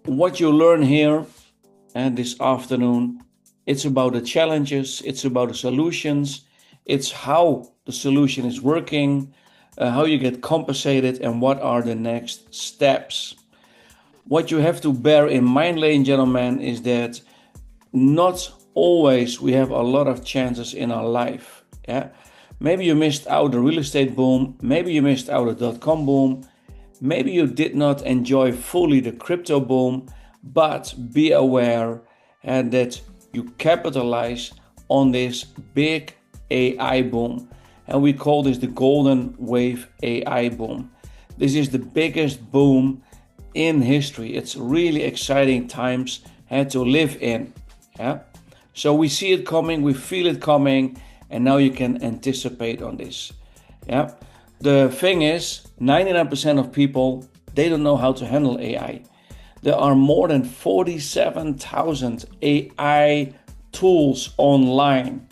what you learn here and this afternoon, it's about the challenges, it's about the solutions, it's how the solution is working, how you get compensated, and what are the next steps. What you have to bear in mind, ladies and gentlemen, is that not always we have a lot of chances in our life. Yeah, maybe you missed out the real estate boom, maybe you missed out the .com boom, maybe you did not enjoy fully the crypto boom, but be aware and that you capitalize on this big AI boom. And we call this the golden wave AI boom. This is the biggest boom in history. It's really exciting times to live in. Yeah. So we see it coming, we feel it coming, and now you can anticipate on this. Yeah. The thing is, 99% of people, they don't know how to handle AI. There are more than 47,000 AI tools online.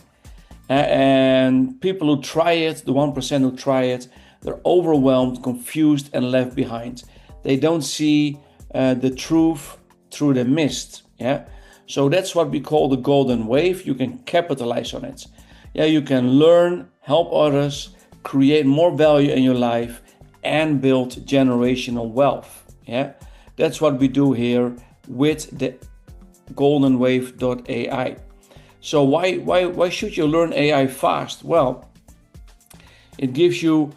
And people who try it, the 1% who try it, they're overwhelmed, confused, and left behind. They don't see the truth through the mist. Yeah. So that's what we call the golden wave. You can capitalize on it. Yeah, you can learn, help others, create more value in your life, and build generational wealth. Yeah, that's what we do here with the goldenwave.ai. So why should you learn AI fast? Well, it gives you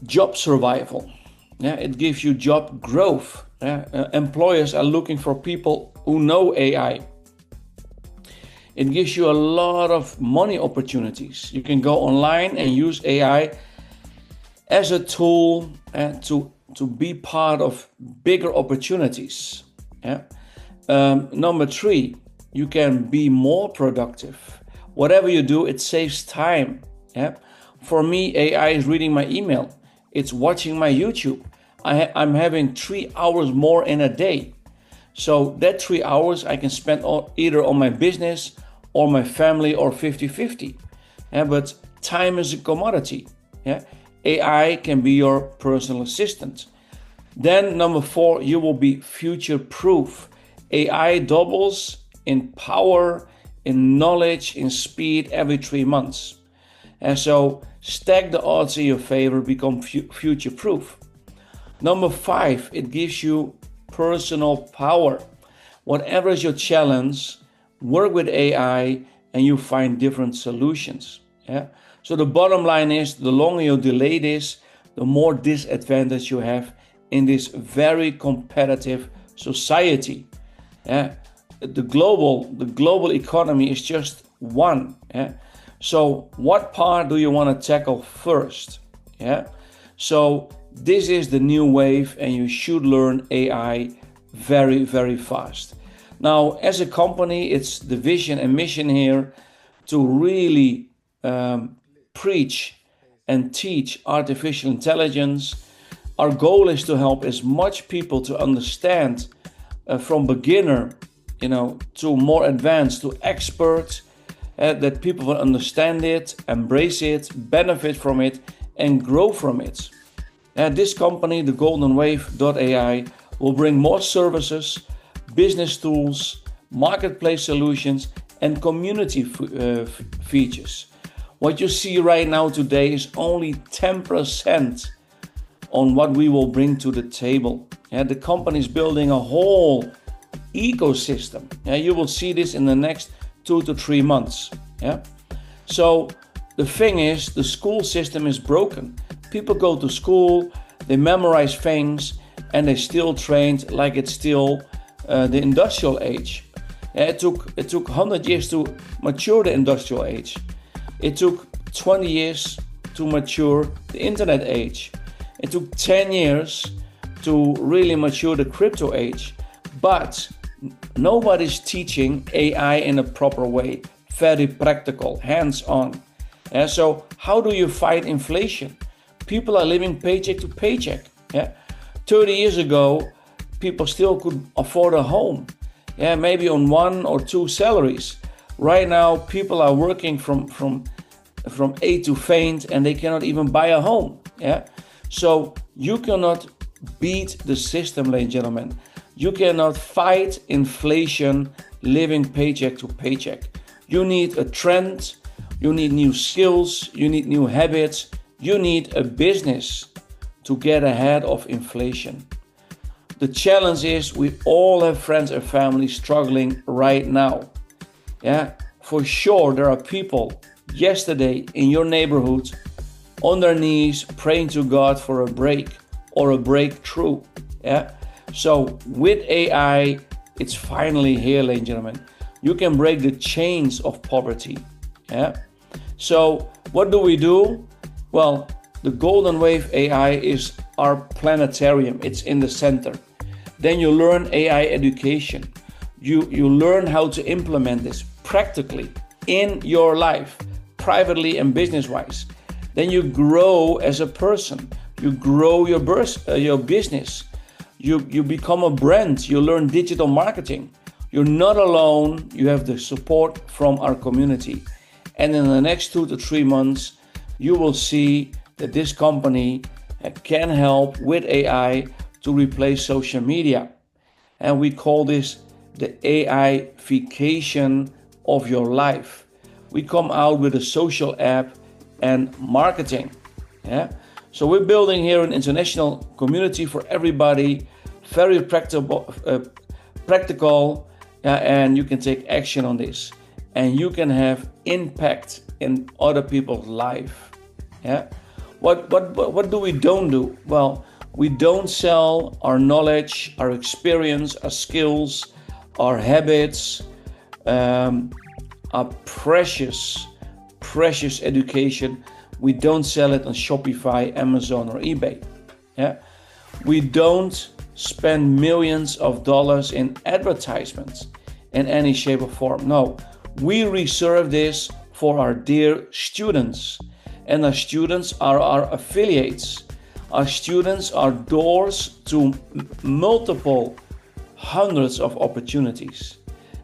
job survival. Yeah, it gives you job growth. Yeah? Employers are looking for people who know AI. It gives you a lot of money opportunities. You can go online and use AI as a tool to be part of bigger opportunities. Yeah? Number 3, you can be more productive. Whatever you do, it saves time. Yeah? For me, AI is reading my email. It's watching my YouTube. I'm having 3 hours more in a day. So that 3 hours I can spend either on my business or my family or 50-50. Yeah, but time is a commodity. Yeah? AI can be your personal assistant. Then number 4, you will be future-proof. AI doubles in power, in knowledge, in speed every 3 months. And so stack the odds in your favor, become future-proof. Number 5, it gives you personal power. Whatever is your challenge, work with AI and you find different solutions. Yeah. So the bottom line is, the longer you delay this, the more disadvantage you have in this very competitive society. Yeah. The global economy is just one. Yeah. So what part do you want to tackle first? Yeah. So this is the new wave and you should learn AI very, very fast. Now, as a company, it's the vision and mission here to really preach and teach artificial intelligence. Our goal is to help as much people to understand from beginner, to more advanced, to expert, that people will understand it, embrace it, benefit from it, and grow from it. This company, the goldenwave.ai, will bring more services, business tools, marketplace solutions, and community features. What you see right now today is only 10% on what we will bring to the table. The company is building a whole ecosystem. You will see this in the next 2 to 3 months. So the thing is, the school system is broken. People go to school, they memorize things, and they still trained like it's still the industrial age. It took 100 years to mature the industrial age. It took 20 years to mature the internet age. It took 10 years to really mature the crypto age. But nobody's teaching AI in a proper way, very practical, hands-on. So how do you fight inflation? People are living paycheck to paycheck. 30 years ago, people still could afford a home, maybe on 1 or 2 salaries. Right now, people are working from A to faint, and they cannot even buy a home. So you cannot beat the system, ladies and gentlemen. You cannot fight inflation living paycheck to paycheck. You need a trend, you need new skills, you need new habits, you need a business to get ahead of inflation. The challenge is we all have friends and family struggling right now. Yeah, for sure there are people yesterday in your neighborhood on their knees praying to God for a break or a breakthrough. Yeah. So with AI, it's finally here, ladies and gentlemen. You can break the chains of poverty. Yeah. So what do? Well, the Golden Wave AI is our planetarium. It's in the center. Then you learn AI education. You learn how to implement this practically in your life, privately and business-wise. Then you grow as a person. You grow your business. You become a brand. You learn digital marketing. You're not alone. You have the support from our community. And in the next 2 to 3 months, you will see that this company can help with AI to replace social media. And we call this the AI-fication of your life. We come out with a social app and marketing. Yeah. So we're building here an international community for everybody, very practical, and you can take action on this. And you can have impact in other people's life. Yeah. What do we don't do? Well, we don't sell our knowledge, our experience, our skills, our habits, our precious education. We don't sell it on Shopify, Amazon, or eBay. Yeah, we don't spend millions of dollars in advertisements in any shape or form. No, we reserve this for our dear students, and our students are our affiliates. Our students are doors to multiple hundreds of opportunities.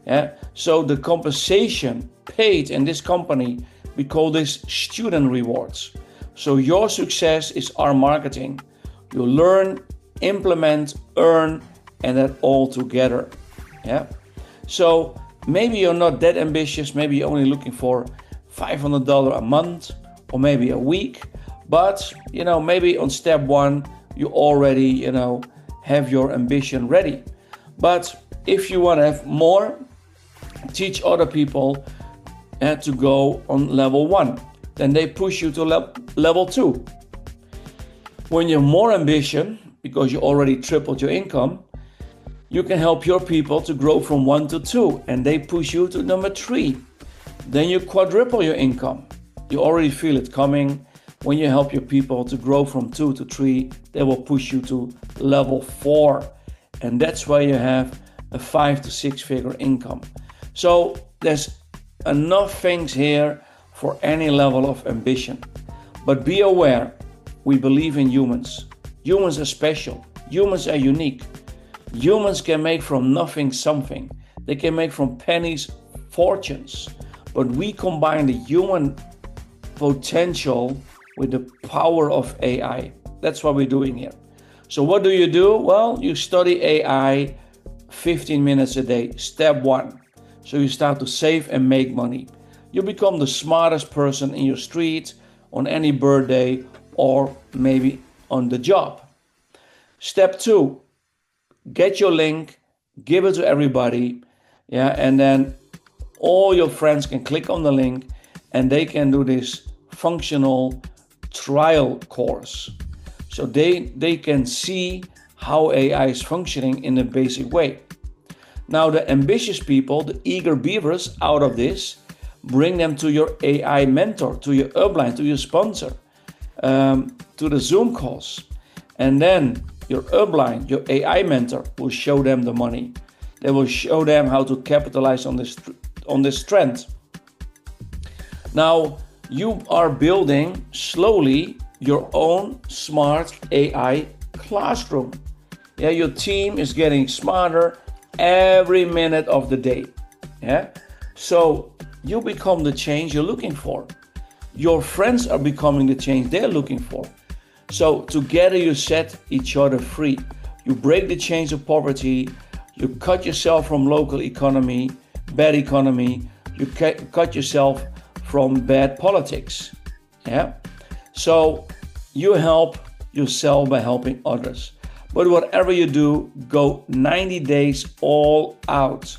Yeah? So the compensation paid in this company, we call this student rewards. So your success is our marketing. You learn, implement, earn, and that all together. Yeah. So maybe you're not that ambitious. Maybe you're only looking for $500 a month or maybe a week. But, maybe on step 1, you already, have your ambition ready. But if you want to have more, teach other people to go on level 1. Then they push you to level 2. When you have more ambition, because you already tripled your income, you can help your people to grow from 1 to 2, and they push you to number 3. Then you quadruple your income. You already feel it coming. When you help your people to grow from 2 to 3, they will push you to level 4. And that's why you have a 5 to 6 figure income. So there's enough things here for any level of ambition. But be aware, we believe in humans. Humans are special. Humans are unique. Humans can make from nothing something. They can make from pennies fortunes. But we combine the human potential with the power of AI. That's what we're doing here. So what do? Well, you study AI 15 minutes a day, step 1. So you start to save and make money. You become the smartest person in your street, on any birthday, or maybe on the job. Step 2, get your link, give it to everybody, and then all your friends can click on the link and they can do this functional trial course. So they can see how AI is functioning in a basic way. Now the ambitious people, the eager beavers out of this, bring them to your AI mentor, to your upline, to your sponsor, to the Zoom calls. And then your upline, your AI mentor will show them the money. They will show them how to capitalize on this trend. Now you are building slowly your own smart AI classroom. Yeah, your team is getting smarter every minute of the day. Yeah, so you become the change you're looking for. Your friends are becoming the change they're looking for. So together you set each other free. You break the chains of poverty You cut yourself from local economy, bad economy. You cut yourself from bad politics. Yeah. So you help yourself by helping others. But whatever you do, go 90 days all out.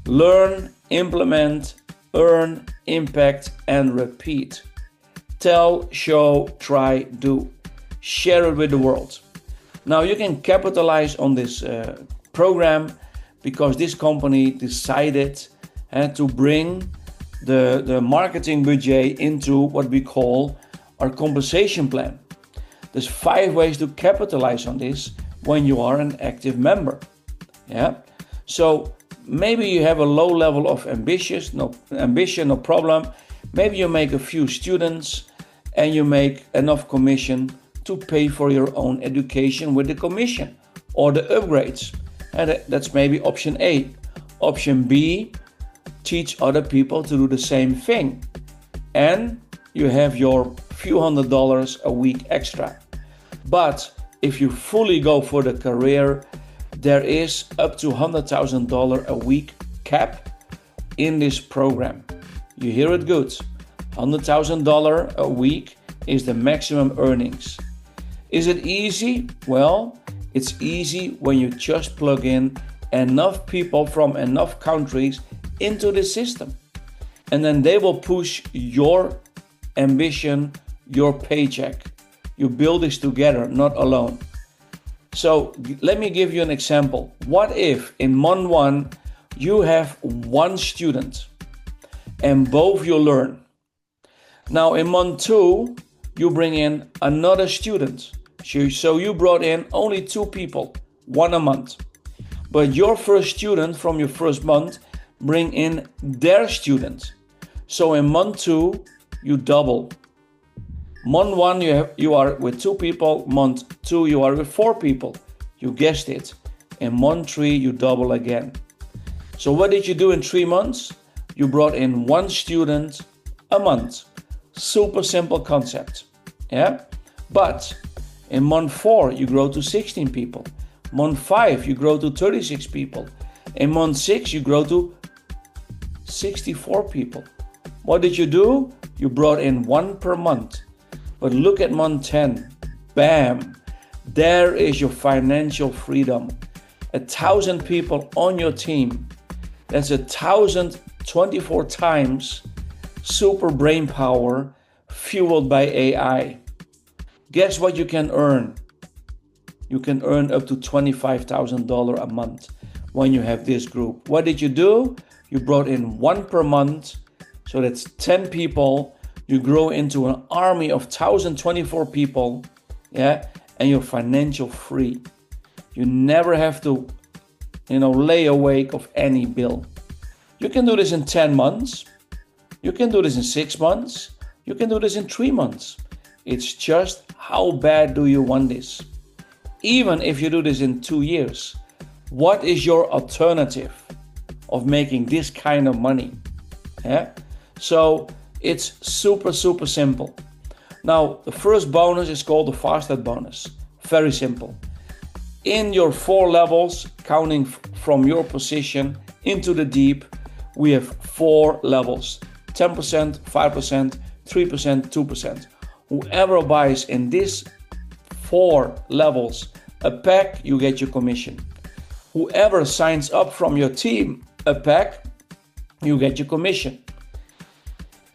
Learn, implement, earn, impact, and repeat. Tell, show, try, do. Share it with the world. Now you can capitalize on this program because this company decided to bring the marketing budget into what we call our compensation plan. There's 5 ways to capitalize on this when you are an active member. Yeah. So maybe you have a low level of ambition, no problem. Maybe you make a few students and you make enough commission to pay for your own education with the commission or the upgrades. And that's maybe option A. Option B, teach other people to do the same thing. And you have your few $100s a week extra. But if you fully go for the career, there is up to $100,000 a week cap in this program. You hear it good. $100,000 a week is the maximum earnings. Is it easy? Well, it's easy when you just plug in enough people from enough countries into the system. And then they will push your ambition, your paycheck. You build this together, not alone. So let me give you an example. What if in month 1 you have 1 student and both you learn? Now in month 2 you bring in another student. So you brought in only 2 people, 1 a month. But your first student from your first month bring in their student. So in month 2 you double. Month 1 you are with 2 people, month 2 you are with 4 people. You guessed it. In month 3 you double again. So what did you do in 3 months? You brought in 1 student a month. Super simple concept. Yeah? But in month 4 you grow to 16 people. Month 5 you grow to 36 people. In month 6 you grow to 64 people. What did you do? You brought in 1 per month. But look at month 10, bam, there is your financial freedom. 1,000 people on your team. That's 1,000 24 times super brain power fueled by AI. Guess what you can earn? You can earn up to $25,000 a month when you have this group. What did you do? You brought in 1 per month, so that's 10 people. You grow into an army of 1,024 people, yeah, and you're financial free. You never have to, lay awake of any bill. You can do this in 10 months. You can do this in 6 months. You can do this in 3 months. It's just how bad do you want this? Even if you do this in 2 years, what is your alternative of making this kind of money? Yeah. So it's super, super simple. Now, the first bonus is called the Fast bonus. Very simple. In your 4 levels, counting from your position into the deep, we have 4 levels. 10%, 5%, 3%, 2%. Whoever buys in these 4 levels a pack, you get your commission. Whoever signs up from your team a pack, you get your commission.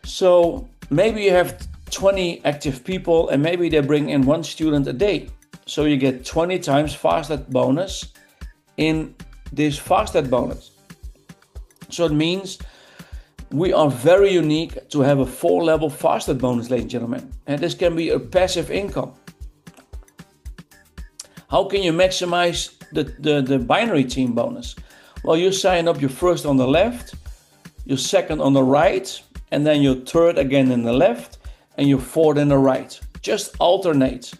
So maybe you have 20 active people and maybe they bring in 1 student a day. So you get 20 times Fast bonus in this Fast bonus. So it means we are very unique to have a 4-level Fast bonus, ladies and gentlemen. And this can be a passive income. How can you maximize the binary team bonus? Well, you sign up your first on the left, your second on the right, and then your third again in the left, and your fourth in the right. Just alternate.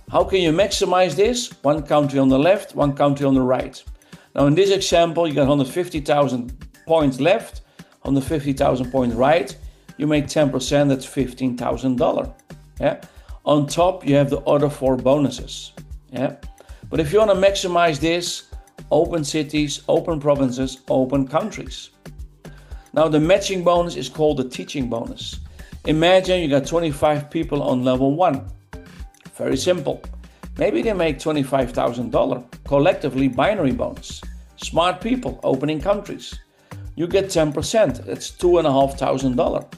How can you maximize this? 1 country on the left, 1 country on the right. Now in this example, you got 150,000 points left, 150,000 points right. You make 10%, that's $15,000. Yeah. On top, you have the other 4 bonuses. Yeah. But if you want to maximize this, open cities, open provinces, open countries. Now the matching bonus is called the teaching bonus. Imagine you got 25 people on level 1. Very simple. Maybe they make $25,000 collectively binary bonus. Smart people, opening countries. You get 10%, that's $2,500.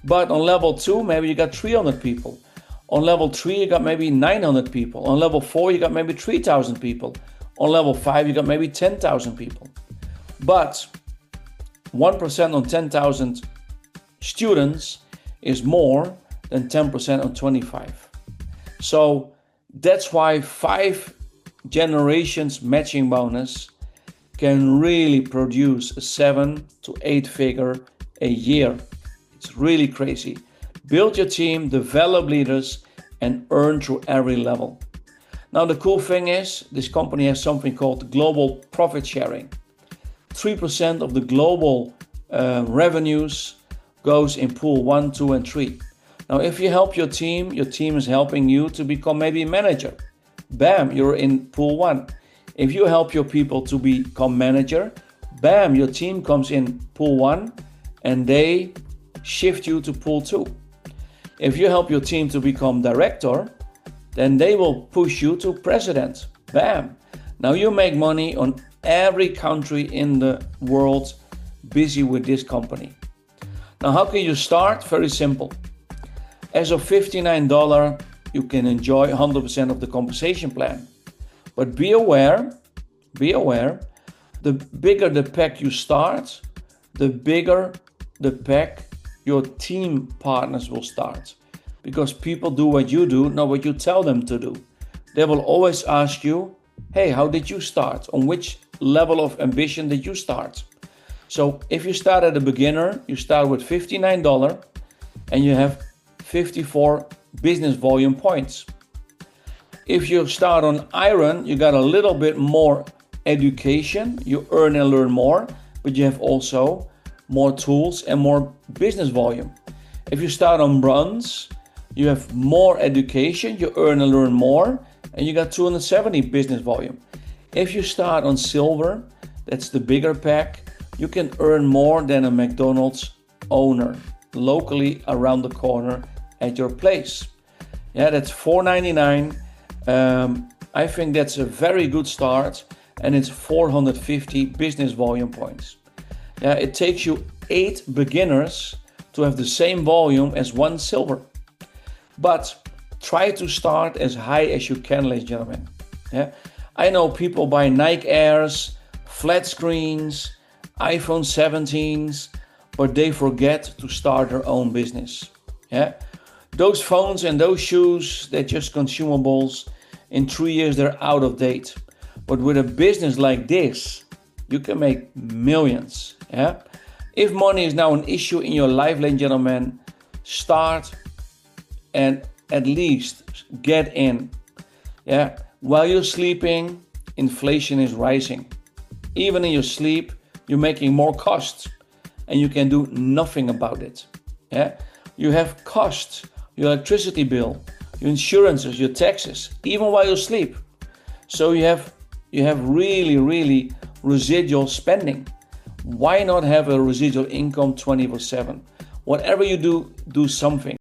But on level 2, maybe you got 300 people. On level 3, you got maybe 900 people. On level 4, you got maybe 3,000 people. On level 5, you got maybe 10,000 people. But 1% on 10,000 students is more than 10% on 25. So that's why 5 generations matching bonus can really produce a 7 to 8 figure a year. It's really crazy. Build your team, develop leaders, and earn through every level. Now the cool thing is, this company has something called global profit sharing. 3% of the global revenues goes in pool 1, 2, and 3. Now if you help your team is helping you to become maybe a manager. Bam, you're in pool 1. If you help your people to become manager, bam, your team comes in pool 1 and they shift you to pool 2. If you help your team to become director, then they will push you to president. Bam. Now you make money on every country in the world busy with this company. Now how can you start? Very simple. As of $59, you can enjoy 100% of the compensation plan. But be aware, the bigger the pack you start, the bigger the pack your team partners will start. Because people do what you do, not what you tell them to do. They will always ask you, hey, how did you start? On which level of ambition did you start? So if you start at a beginner, you start with $59 and you have 54 business volume points. If you start on iron, you got a little bit more education, you earn and learn more, but you have also more tools and more business volume. If you start on bronze, you have more education, you earn and learn more, and you got 270 business volume. If you start on silver, that's the bigger pack, you can earn more than a McDonald's owner locally around the corner at your place. Yeah, that's $4.99. I think that's a very good start, and it's 450 business volume points. Yeah, it takes you 8 beginners to have the same volume as 1 silver. But try to start as high as you can, ladies and gentlemen. Yeah, I know people buy Nike Airs, flat screens, iPhone 17s, but they forget to start their own business. Yeah, those phones and those shoes, they're just consumables. In 3 years, they're out of date. But with a business like this, you can make millions. Yeah. If money is now an issue in your life, ladies and gentlemen, start and at least get in. Yeah. While you're sleeping, inflation is rising. Even in your sleep, you're making more costs and you can do nothing about it. Yeah. You have costs, your electricity bill, your insurances, your taxes, even while you sleep. So you have really residual spending. Why not have a residual income 24/7? Whatever you do, do something.